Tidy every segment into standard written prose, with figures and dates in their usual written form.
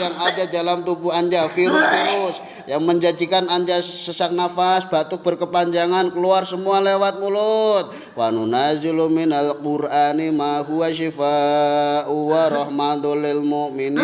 yang ada dalam tubuh Anda, virus-virus yang menjadikan Anda sesak nafas, batuk berkepanjangan, keluar semua lewat mulut. Wa nunazzilu minal Qur'ani ma huwa syifaa'u wa rahmatul lil mu'minin.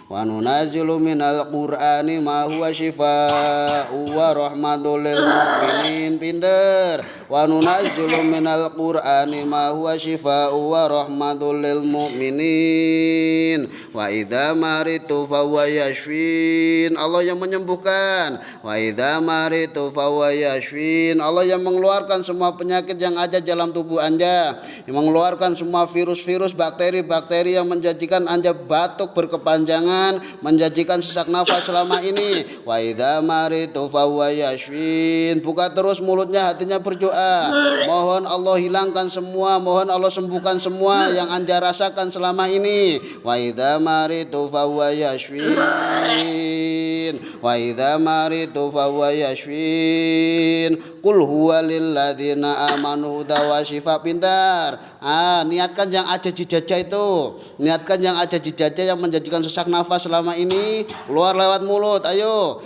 Wa nunazzilu minal Qur'ani ma huwa syifaa'u wa rahmatul lil mu'minin. Pinter. Wa nunazzilu minal Qur'ani ma huwa syifaa'u wa rahmatul lil mu'minin. Wa idza maritu fahuwa yashfin. Allah yang menyembuhkan. Wa idza maritu fahuwa yashfin. Allah yang mengeluarkan semua penyakit yang ada dalam tubuh Anda, yang mengeluarkan semua virus-virus, bakteri-bakteri yang menjadikan Anda batuk berkepanjangan, menjadikan sesak nafas selama ini. Wa idza maritu fahuwa yashfin. Buka terus mulutnya, hatinya berdoa. Mohon Allah hilangkan semua, mohon Allah sembuhkan semua yang Anda rasakan selama ini. Wa idza maritu fahuwa yashfin. Wa idza maritu fahuwa yashfin. Qul huwa lil ladzina amanu hudan wa shifa. Pintar. Niatkan yang ada di dada itu. Niatkan yang ada di dada yang menjadikan sesak nafas selama ini keluar lewat mulut. Ayo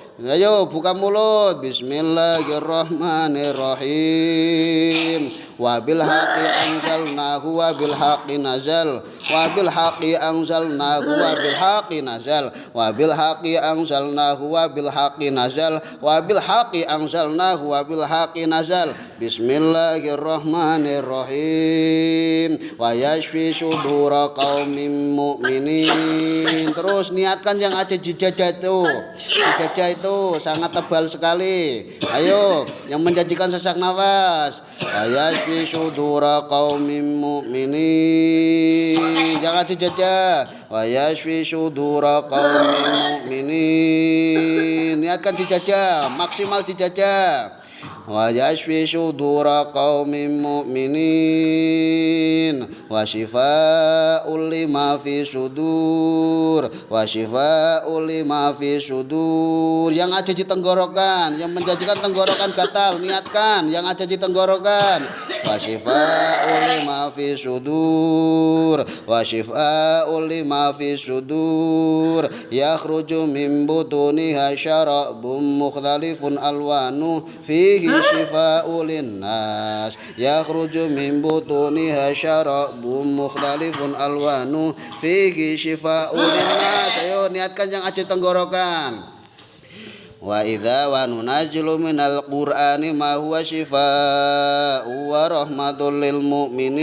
buka mulut. Bismillahirrahmanirrahim. Wa bil haqqi anzalnahu wa bil haqqi nazal. Wa bil haqqi anzalnahu wa bil haqqi nazal. Wa bil haqqi anzalnahu wa bil haqqi nazal. Wa bil haqqi anzalnahu wa bil haqqi nazal. Bismillahirrahmanirrahim. Wa yashfi sudura qaumin mu'minin. Terus niatkan yang ada di dada itu. Di dada itu sangat tebal sekali. Ayo, yang menjadikan sesak nafas. Wa yashfi sudura qaumin mu'minin. Jangan di dada. Wa yashfi sudura qaumin mu'minin. Niatkan di dada, maksimal di dada. Wa yashfi sudura qaumin mu'minin. Wa shifaa'un lima fi sudur. Wa shifaa'un lima fi sudur. Yang ada di tenggorokan, yang menjadikan tenggorokan gatal, niatkan yang ada di tenggorokan. Wa shifaa'un lima fi sudur. Wa shifaa'un lima fi sudur. Yakhruju min butuniha syarabun mukhtalifun alwanu fihi shifaa'un linnas. Yakhruju min butuniha syarabun mukhtalifun alwanu fihi shifaa'un linnas. Ayo niatkan yang ada di tenggorokan. Wa idza wa nunazzilu minal Qur'ani ma huwa shifaa'u wa rahmatul lil mu'minin.